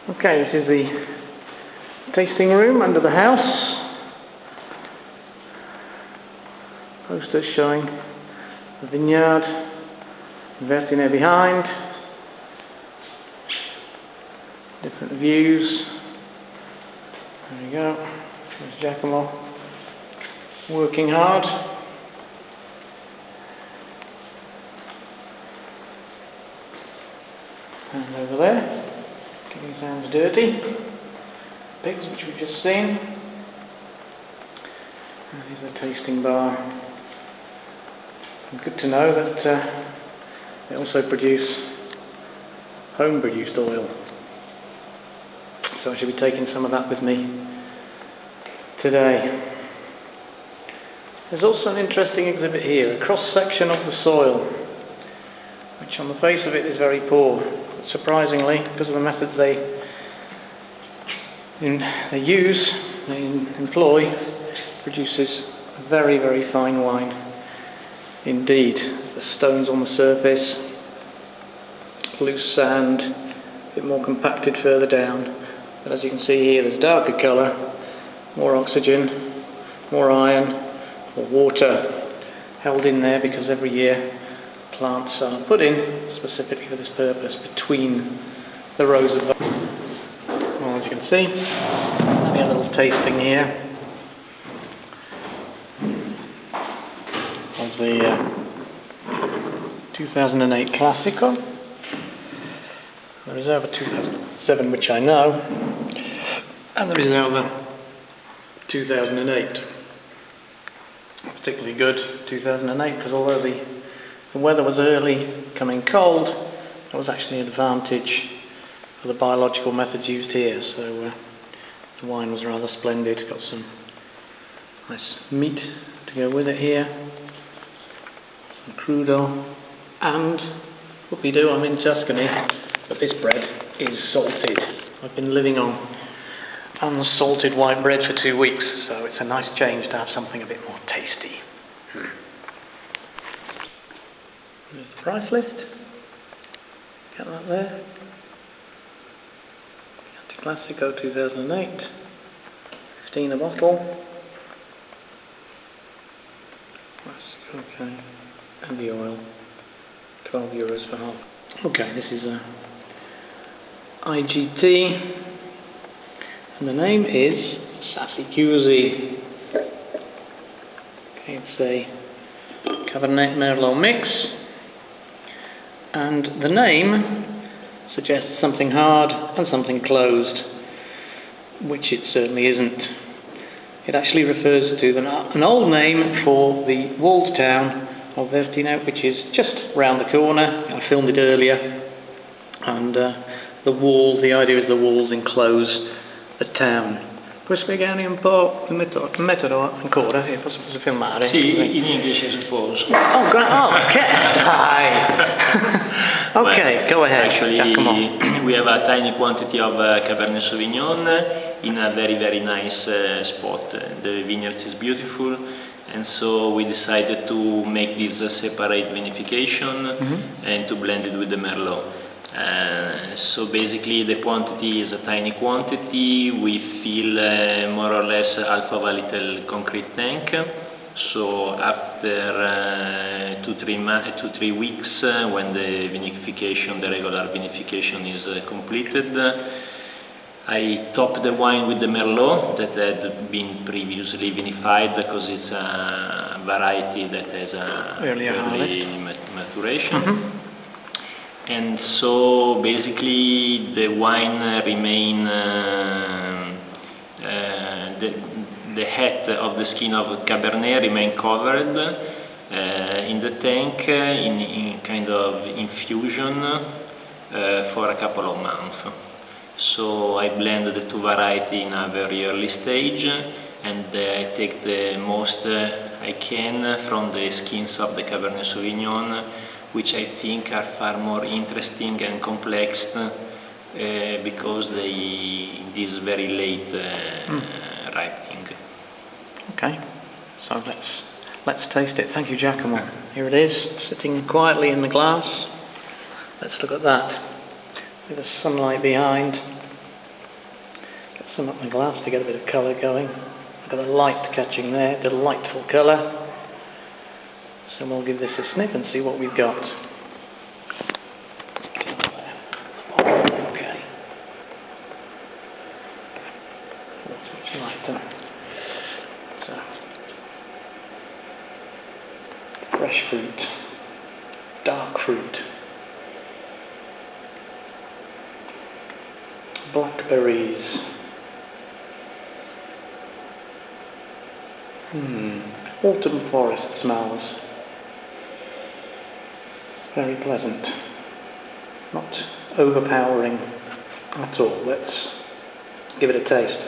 Okay, this is the tasting room under the house. Posters showing the vineyard, Vertine behind, different views. There we go. There's Giacomo working hard. And over there, getting sounds dirty. Pigs, which we've just seen. And here's the tasting bar. And good to know that they also produce home-produced oil. So I should be taking some of that with me today. There's also an interesting exhibit here, a cross-section of the soil, which on the face of it is very poor. Surprisingly, because of the methods they employ, produces a very, very fine wine indeed. The stones on the surface, loose sand, a bit more compacted further down. But as you can see here, there's darker colour, more oxygen, more iron, more water held in there because every year plants are put in specifically for this purpose between the rows of vines. Well, as you can see, having a little tasting here of the 2008 Classico, the Reserva 2007, which I know, and the Reserva 2008. Particularly good 2008 because although the weather was early, coming cold, there was actually an advantage for the biological methods used here, so the wine was rather splendid. Got some nice meat to go with it here, some crudo, and what we do, I'm in Tuscany, but this bread is salted. I've been living on unsalted white bread for 2 weeks, so it's a nice change to have something a bit more tasty. There's the price list. Get that there. Classico 2008. 15 a bottle. Okay. And the oil. €12 for half. Okay, this is a IGT. And the name is Sassi Chiusi. Okay, it's a Cabernet Merlot mix. And the name suggests something hard and something closed, which it certainly isn't. It actually refers to an old name for the walled town of Vertine, which is just round the corner. I filmed it earlier, and the idea is the walls enclose the town. Puoi spiegare un po' il metodo ancora? Posso filmare? Sì, in English I suppose. Oh, okay. Okay, go ahead. Actually, we have a tiny quantity of Cabernet Sauvignon in a very, very nice spot. The vineyard is beautiful, and so we decided to make this a separate vinification and to blend it with the Merlot. So basically the quantity is a tiny quantity. We fill more or less half of a little concrete tank. So after 2-3 weeks, when the vinification, the regular vinification is completed, I top the wine with the Merlot that had been previously vinified because it's a variety that has a early maturation. And so basically the wine remain, the head of the skin of Cabernet remain covered in the tank in kind of infusion for a couple of months. So I blend the two varieties in a very early stage, and I take the most I can from the skins of the Cabernet Sauvignon, which I think are far more interesting and complex because this very late ripening. Okay, so let's taste it. Thank you, Giacomo. Here it is, sitting quietly in the glass. Let's look at that. With the sunlight behind. some up the glass to get a bit of colour going. I've got a light catching there, delightful colour. So we'll give this a sniff and see what we've got. Okay. That's much lighter. So, fresh fruit, dark fruit, blackberries. Autumn forest smells. Very pleasant. Not overpowering at all. Let's give it a taste.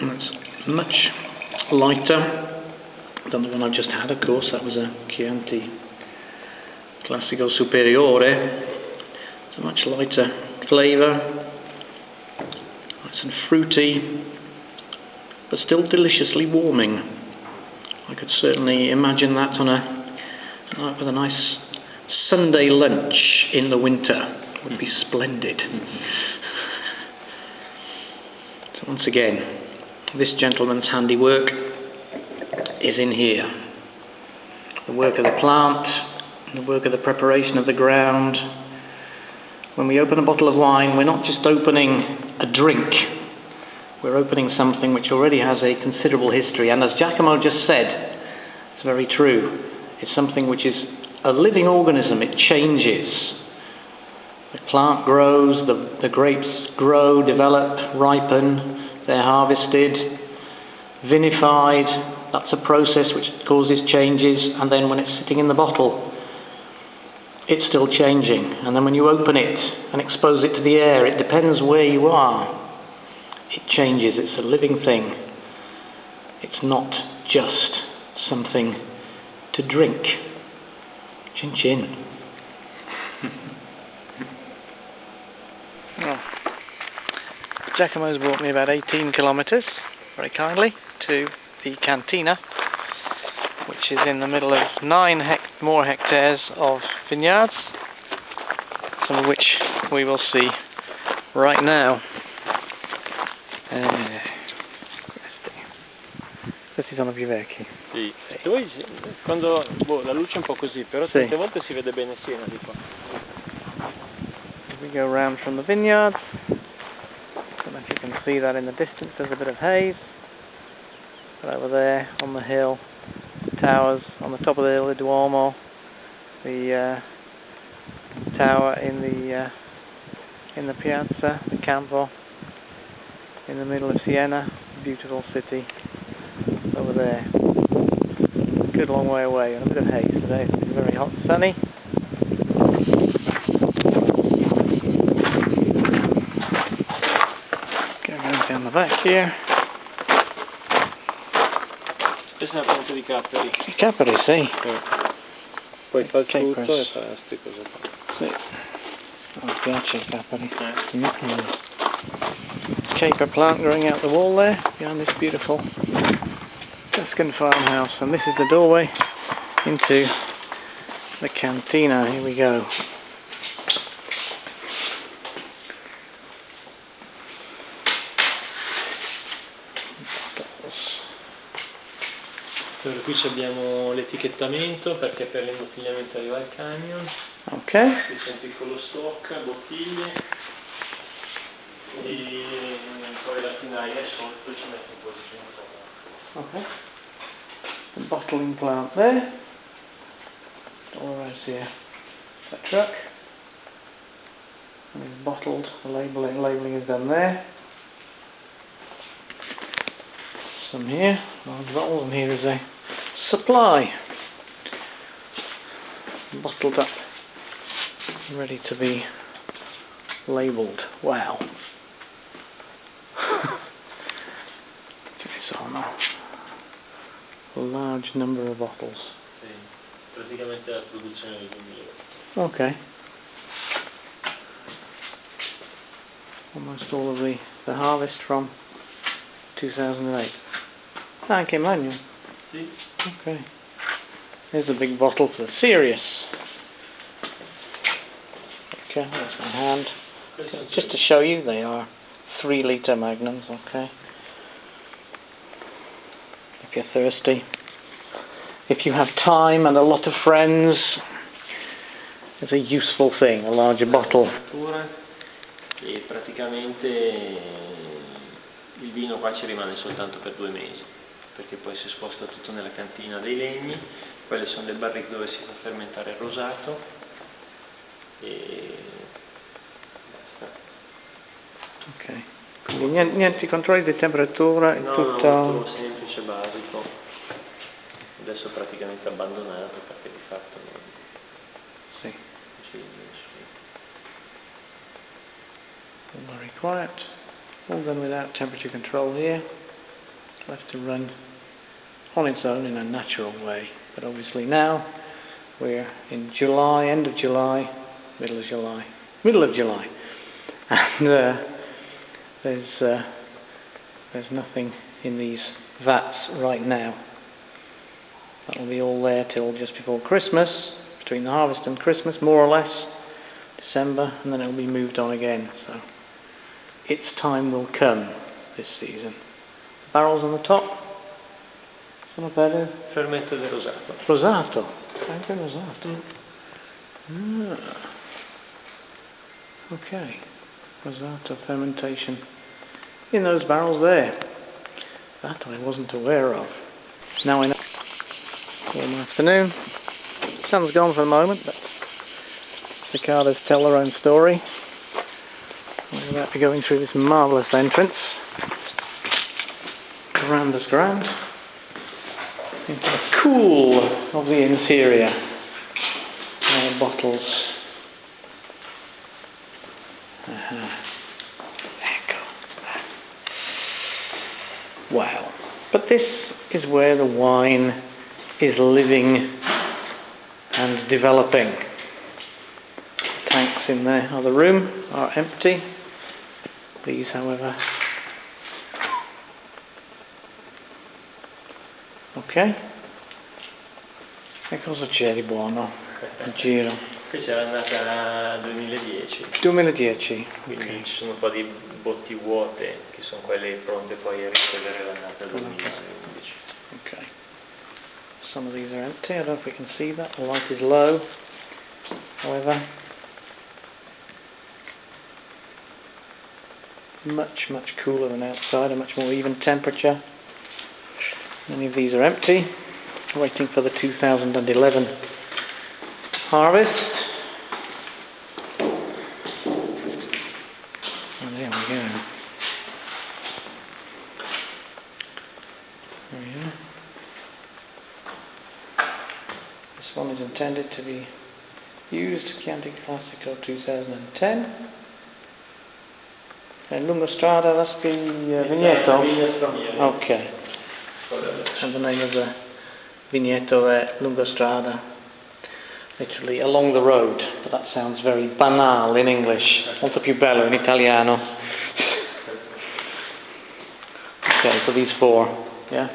It's much lighter than the one I've just had, of course. That was a Chianti Classico Superiore. It's a much lighter flavour. Nice and fruity, but still deliciously warming. I could certainly imagine that on with a nice Sunday lunch in the winter. It would be splendid. So once again, this gentleman's handiwork is in here. The work of the plant, the work of the preparation of the ground. When we open a bottle of wine, we're not just opening a drink. We're opening something which already has a considerable history. And as Giacomo just said, it's very true. It's something which is a living organism. It changes. The plant grows, the grapes grow, develop, ripen, they're harvested, vinified. That's a process which causes changes, and then when it's sitting in the bottle, it's still changing. And then when you open it and expose it to the air, it depends where you are. It changes. It's a living thing. It's not just something to drink. Cin-cin. Well, Giacomo's brought me about 18 kilometres, very kindly, to the cantina, which is in the middle of 9 more hectares of vineyards, some of which we will see right now. Questi sono più vecchi. Sì. Poi quando la luce è un po' così, però tante volte si vede bene Siena di qua. We go round from the vineyards. I don't know if you can see that in the distance. There's a bit of haze. But over there on the hill, towers on the top of the hill, the Duomo, the tower in the piazza, the Campo, in the middle of Siena, beautiful city over there. Good long way away, and a bit of haze today. It's very hot and sunny. Going down the back here. Questa è una pianta di capperi. I capperi, sì. Poi fa il tutto e fa queste cose qua. Sì. Mi piace i capperi. Caper plant growing out the wall there, behind this beautiful Tuscan farmhouse. And this is the doorway into the cantina. Here we go. Qui abbiamo l'etichettamento perché per l'imbottigliamento arriva il camion. Ok. Qui c'è un piccolo stock, bottiglie e poi la finaia è sotto, ci metto un po' di tempo. Okay. The bottling plant there. All right here. That truck. And it's bottled. The labeling is done there. Some here, large bottles, and here is a supply. Bottled up, ready to be labelled. Wow. A large number of bottles. Sì, praticamente la produzione del 2000. Okay. Almost all of the harvest from 2008. Anche in magno? Sì. Okay. Here's the big bottles, the serious. Okay, there's my hand. Just to show you, they are 3-litre magnums, okay? If you're thirsty. If you have time and a lot of friends, it's a useful thing, a larger bottle. E praticamente il vino qua ci rimane soltanto per 2 mesi, perché poi si sposta tutto nella cantina dei legni. Quelle sono le barrique dove si fa fermentare il rosato e basta. Ok, quindi niente controlli di temperatura, è no, tutto... No, molto semplice, basico. Adesso praticamente abbandonato perché di fatto non ci nessuno. All very quiet, all done without temperature control here. It's left to run on its own in a natural way. But obviously now we're in July, end of July, middle of July, and there's nothing in these vats right now. That will be all there till just before Christmas, between the harvest and Christmas, more or less, December, and then it will be moved on again. So its time will come this season. Barrels on the top. Sono per fermento del rosato. Rosato, anche rosato. Ah. Okay, rosato fermentation in those barrels there. That I wasn't aware of. Now I know. Warm afternoon. Sun's gone for the moment, but the cicadas tell their own story. We're about to go in through this marvellous entrance. Grand as grand. Into the cool of the interior. Bottles. Wow. But this is where the wine is living and developing. Tanks in the other room are empty. These, however. Ok? E cosa c'è di buono in giro? Qui c'è l'annata 2010. 2010. Quindi Okay. ci sono un po' di botti vuote che sono quelle pronte poi a riprendere l'annata 2011. Okay. Some of these are empty. I don't know if we can see that. The light is low. However, much cooler than outside, a much more even temperature. Many of these are empty, waiting for the 2011 harvest. And there we go. There we are. This one is intended to be used Chianti Classico 2010. Lungostrada, that's the vigneto? Okay. And the name of the vigneto è Lungostrada, literally along the road, but that sounds very banal in English, molto più bello in italiano. Okay, so these 4, yeah?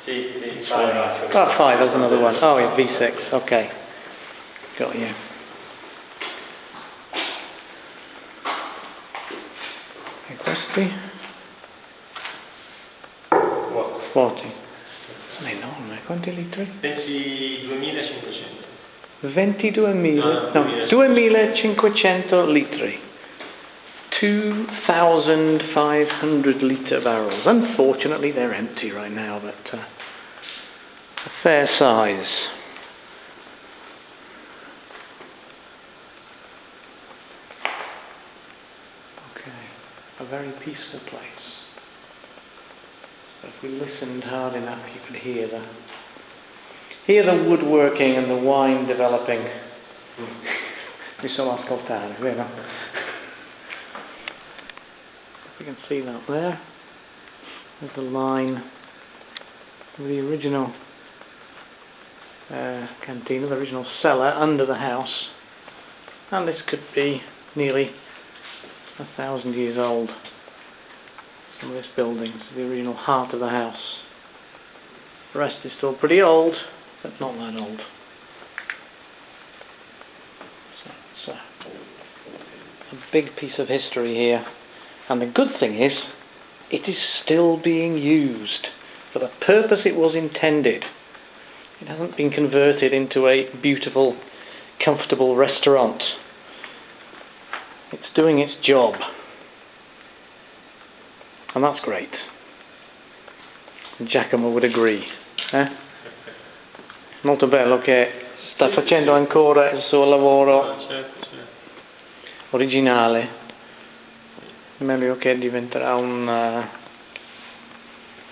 Sì, 5, there's another one. Oh yeah, V6, okay. Got you. E questi? 40. Sono enorme, quanti litri? Pensi 2500. 2.500 litri. 2,500 litre barrels. Unfortunately, they're empty right now, but a fair size. Okay, a very peaceful place. So if we listened hard enough, you could hear the woodworking and the wine developing. Mi sono ascoltare, vero? You can see that there. There's the line of the original cantina, the original cellar under the house. And this could be nearly 1,000 years old. Some of this building, so the original heart of the house. The rest is still pretty old, but not that old. So it's a big piece of history here. And the good thing is, it is still being used for the purpose it was intended. It hasn't been converted into a beautiful, comfortable restaurant. It's doing its job. And that's great. Giacomo would agree. Molto bello che sta facendo ancora il suo lavoro originale. Meglio che diventerà un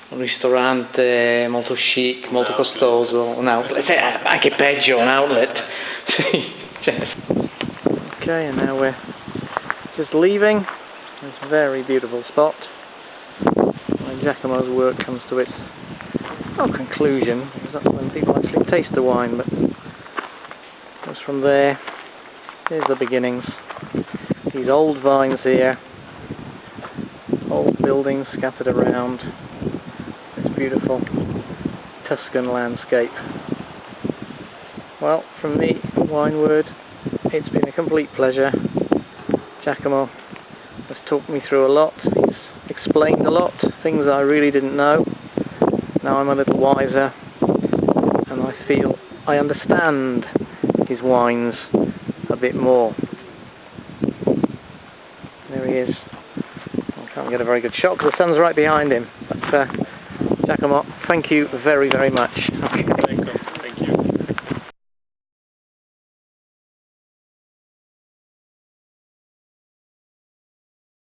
ristorante molto chic, molto costoso, un outlet, anche peggio, un outlet. Sì, certo. Okay, and now we're just leaving this very beautiful spot. Giacomo's work comes to its conclusion, because that's when people actually taste the wine, but just from there, here's the beginnings. These old vines here, old buildings scattered around this beautiful Tuscan landscape. Well, from me, Wineword, it's been a complete pleasure. Giacomo has talked me through a lot. He's explained a lot, things I really didn't know. Now I'm a little wiser, and I feel I understand his wines a bit more. There he is. I can't get a very good shot because the sun's right behind him. But Giacomo, thank you very, very much. Okay.